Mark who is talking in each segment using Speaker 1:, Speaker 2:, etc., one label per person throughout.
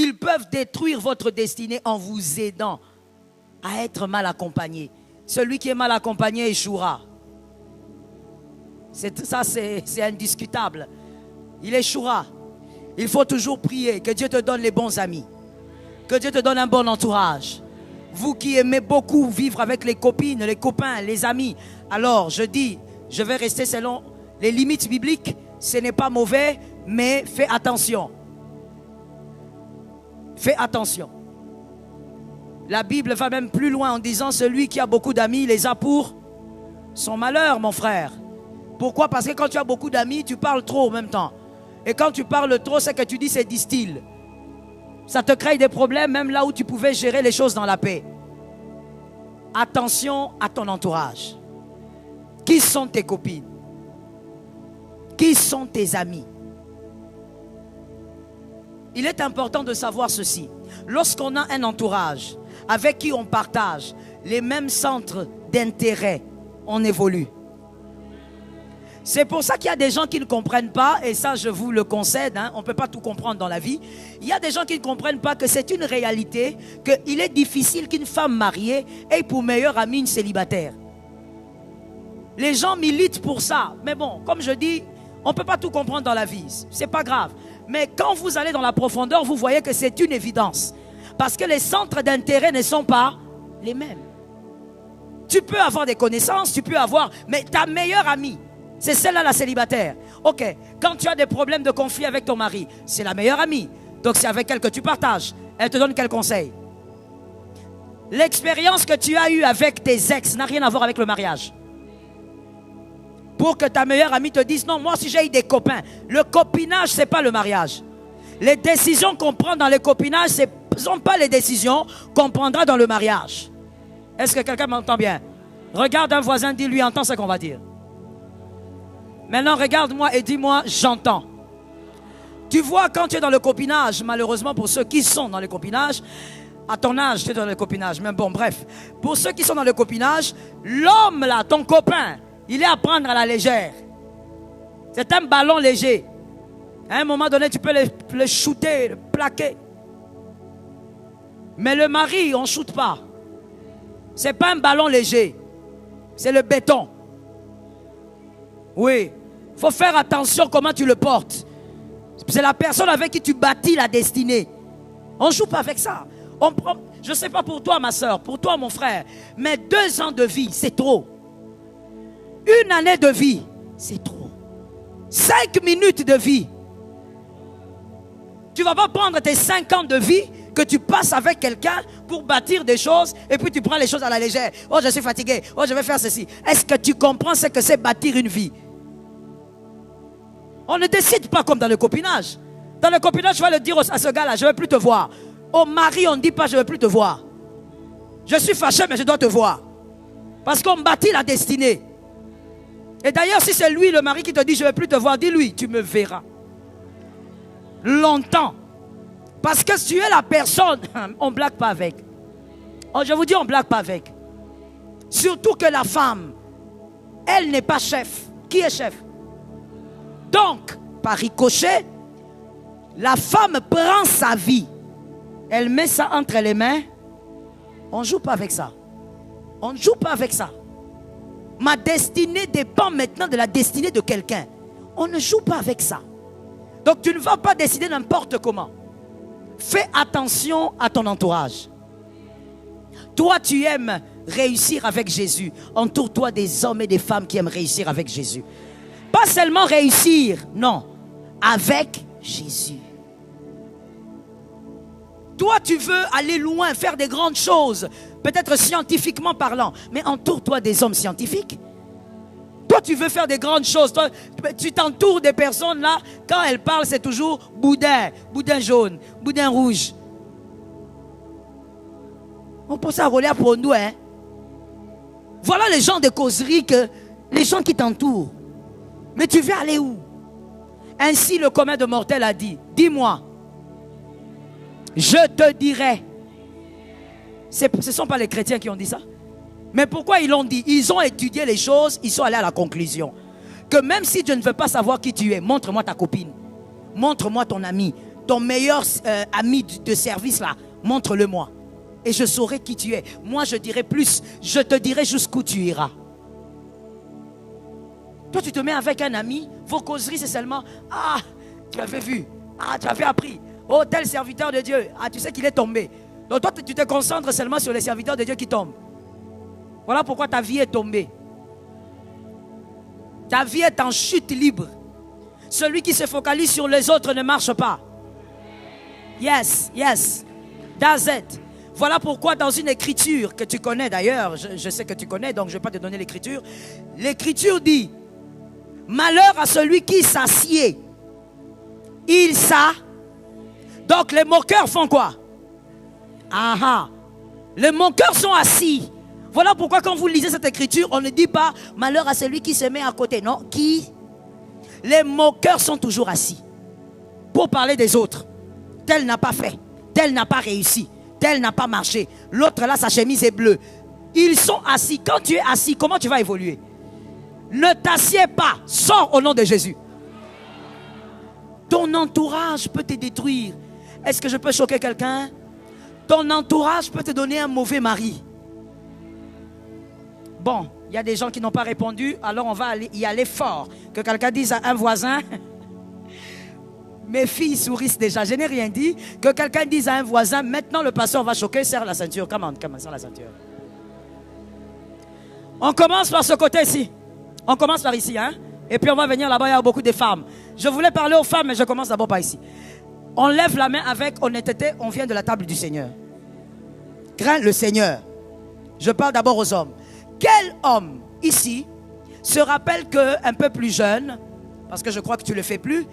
Speaker 1: Ils peuvent détruire votre destinée en vous aidant à être mal accompagné. Celui qui est mal accompagné échouera. Ça, c'est indiscutable. Il échouera. Il faut toujours prier que Dieu te donne les bons amis. Que Dieu te donne un bon entourage. Vous qui aimez beaucoup vivre avec les copines, les copains, les amis, alors je dis, je vais rester selon les limites bibliques. Ce n'est pas mauvais, mais fais attention. Fais attention. La Bible va même plus loin en disant, celui qui a beaucoup d'amis les a pour son malheur, mon frère. Pourquoi? Parce que quand tu as beaucoup d'amis, tu parles trop en même temps. Et quand tu parles trop, ce que tu dis, c'est distille. Ça te crée des problèmes même là où tu pouvais gérer les choses dans la paix. Attention à ton entourage. Qui sont tes copines? Qui sont tes amis? Il est important de savoir ceci. Lorsqu'on a un entourage avec qui on partage les mêmes centres d'intérêt, on évolue. C'est pour ça qu'il y a des gens qui ne comprennent pas, et ça je vous le concède, hein, on ne peut pas tout comprendre dans la vie. Il y a des gens qui ne comprennent pas que c'est une réalité, qu'il est difficile qu'une femme mariée ait pour meilleure amie une célibataire. Les gens militent pour ça, mais bon, comme je dis, on ne peut pas tout comprendre dans la vie, c'est pas grave. Mais quand vous allez dans la profondeur, vous voyez que c'est une évidence. Parce que les centres d'intérêt ne sont pas les mêmes. Tu peux avoir des connaissances, tu peux avoir, mais ta meilleure amie, c'est celle-là la célibataire. Ok, quand tu as des problèmes de conflit avec ton mari, c'est la meilleure amie. Donc c'est avec elle que tu partages. Elle te donne quel conseil? L'expérience que tu as eue avec tes ex n'a rien à voir avec le mariage. Pour que ta meilleure amie te dise, non, moi si j'ai eu des copains, le copinage c'est pas le mariage. Les décisions qu'on prend dans le copinage, ce ne sont pas les décisions qu'on prendra dans le mariage. Est-ce que quelqu'un m'entend bien? Regarde un voisin, dis-lui, entends ce qu'on va dire. Maintenant, regarde-moi et dis-moi, j'entends. Tu vois, quand tu es dans le copinage, malheureusement pour ceux qui sont dans le copinage, à ton âge, tu es dans le copinage, mais bon, bref. Pour ceux qui sont dans le copinage, l'homme là, ton copain, il est à prendre à la légère. C'est un ballon léger. À un moment donné, tu peux le shooter, le plaquer. Mais le mari, on ne shoot pas. Ce n'est pas un ballon léger. C'est le béton. Oui. Il faut faire attention comment tu le portes. C'est la personne avec qui tu bâtis la destinée. On ne joue pas avec ça. On prend, je ne sais pas pour toi, ma soeur, pour toi, mon frère, mais 2 ans de vie, c'est trop. 1 année de vie, c'est trop. 5 minutes de vie. Tu ne vas pas prendre tes 5 ans de vie que tu passes avec quelqu'un pour bâtir des choses et puis tu prends les choses à la légère. Oh, je suis fatigué. Oh, je vais faire ceci. Est-ce que tu comprends ce que c'est bâtir une vie? On ne décide pas comme dans le copinage. Dans le copinage, tu vas le dire à ce gars-là, je ne veux plus te voir. Au mari, on ne dit pas, je ne veux plus te voir. Je suis fâché, mais je dois te voir. Parce qu'on bâtit la destinée. Et d'ailleurs, si c'est lui, le mari, qui te dit, je ne veux plus te voir, dis-lui, tu me verras. Longtemps. Parce que si tu es la personne, on ne blague pas avec. Oh, je vous dis, on ne blague pas avec. Surtout que la femme, elle n'est pas chef. Qui est chef? Donc, par ricochet, la femme prend sa vie. Elle met ça entre les mains. On ne joue pas avec ça. On ne joue pas avec ça. Ma destinée dépend maintenant de la destinée de quelqu'un. On ne joue pas avec ça. Donc tu ne vas pas décider n'importe comment. Fais attention à ton entourage. Toi, tu aimes réussir avec Jésus. Entoure-toi des hommes et des femmes qui aiment réussir avec Jésus. Pas seulement réussir, non. Avec Jésus. Toi, tu veux aller loin, faire des grandes choses, peut-être scientifiquement parlant, mais entoure-toi des hommes scientifiques. Toi, tu veux faire des grandes choses. Toi, tu t'entoures des personnes là, quand elles parlent, c'est toujours boudin, boudin jaune, boudin rouge. On peut s'enrôler pour nous, hein. Voilà les gens de causerie, les gens qui t'entourent. Mais tu veux aller où? Ainsi, le commun de mortels a dit, dis-moi, je te dirai. Ce ne sont pas les chrétiens qui ont dit ça. Mais pourquoi ils l'ont dit? Ils ont étudié les choses, ils sont allés à la conclusion. Que même si Dieu ne veut pas savoir qui tu es, montre-moi ta copine. Montre-moi ton ami. ton meilleur ami de service là, montre-le-moi. Et je saurai qui tu es. Moi, je dirai plus. Je te dirai jusqu'où tu iras. Toi, tu te mets avec un ami. Vos causeries, c'est seulement... Ah, tu avais vu. Ah, tu avais appris. Oh, tel serviteur de Dieu. Ah, tu sais qu'il est tombé. Donc toi, tu te concentres seulement sur les serviteurs de Dieu qui tombent. Voilà pourquoi ta vie est tombée. Ta vie est en chute libre. Celui qui se focalise sur les autres ne marche pas. Yes, yes. That's it. Voilà pourquoi dans une écriture que tu connais d'ailleurs, je sais que tu connais, donc je ne vais pas te donner l'écriture. L'écriture dit, malheur à celui qui s'assied. Il ça. Donc les moqueurs font quoi? Ah, les moqueurs sont assis. Voilà pourquoi quand vous lisez cette écriture, on ne dit pas malheur à celui qui se met à côté. Non, qui? Les moqueurs sont toujours assis. Pour parler des autres. Tel n'a pas fait. Tel n'a pas réussi. Tel n'a pas marché. L'autre là, sa chemise est bleue. Ils sont assis. Quand tu es assis, comment tu vas évoluer? Ne t'assieds pas. Sors au nom de Jésus. Ton entourage peut te détruire. Est-ce que je peux choquer quelqu'un? Ton entourage peut te donner un mauvais mari. Bon, il y a des gens qui n'ont pas répondu, alors on va y aller fort. Que quelqu'un dise à un voisin, mes filles sourissent déjà, je n'ai rien dit. Que quelqu'un dise à un voisin, maintenant le pasteur va choquer, serre la ceinture. Come on, serre la ceinture. On commence par ce côté-ci. On commence par ici, hein. Et puis on va venir là-bas, il y a beaucoup de femmes. Je voulais parler aux femmes, mais je commence d'abord par ici. On lève la main avec honnêteté, on vient de la table du Seigneur. Crains le Seigneur. Je parle d'abord aux hommes. Quel homme ici se rappelle qu'un peu plus jeune, parce que je crois que tu ne le fais plus,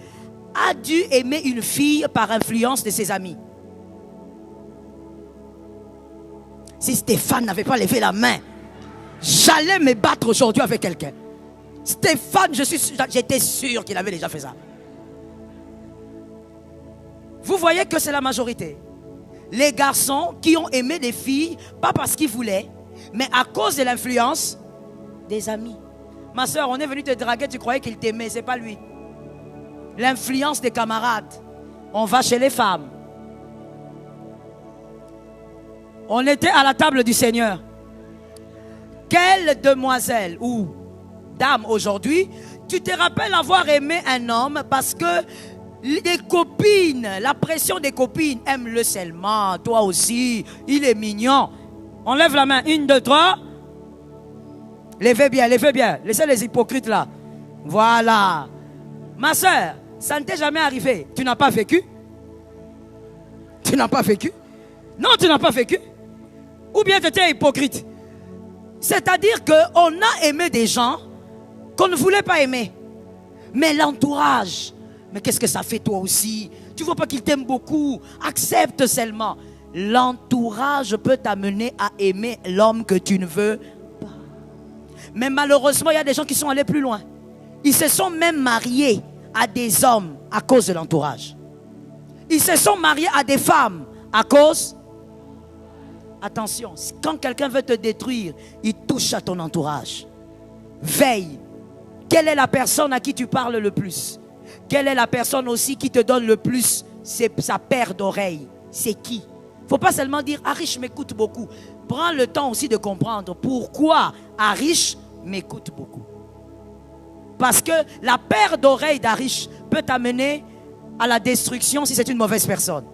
Speaker 1: a dû aimer une fille par influence de ses amis? Si Stéphane n'avait pas levé la main, j'allais me battre aujourd'hui avec quelqu'un. Stéphane, j'étais sûr qu'il avait déjà fait ça. Vous voyez que c'est la majorité. Les garçons qui ont aimé des filles, pas parce qu'ils voulaient, mais à cause de l'influence des amis. Ma soeur, on est venu te draguer, tu croyais qu'il t'aimait, c'est pas lui. L'influence des camarades. On va chez les femmes. On était à la table du Seigneur. Quelle demoiselle ou dame aujourd'hui, tu te rappelles avoir aimé un homme parce que les copines, la pression des copines, aime-le seulement, toi aussi, il est mignon. On lève la main, 1, 2, 3. Levez bien, laissez les hypocrites là. Voilà. Ma soeur, ça ne t'est jamais arrivé. Tu n'as pas vécu? Tu n'as pas vécu? Non, tu n'as pas vécu. Ou bien tu étais hypocrite. C'est-à-dire qu'on a aimé des gens qu'on ne voulait pas aimer. Mais l'entourage, mais qu'est-ce que ça fait toi aussi? Tu ne vois pas qu'il t'aime beaucoup? Accepte seulement. L'entourage peut t'amener à aimer l'homme que tu ne veux pas. Mais malheureusement, il y a des gens qui sont allés plus loin. Ils se sont même mariés à des hommes à cause de l'entourage. Ils se sont mariés à des femmes à cause... Attention, quand quelqu'un veut te détruire, il touche à ton entourage. Veille. Quelle est la personne à qui tu parles le plus? Quelle est la personne aussi qui te donne le plus sa paire d'oreilles? C'est qui? Il ne faut pas seulement dire « Arish m'écoute beaucoup ». Prends le temps aussi de comprendre pourquoi Arish m'écoute beaucoup. Parce que la paire d'oreilles d'Arish peut t'amener à la destruction si c'est une mauvaise personne.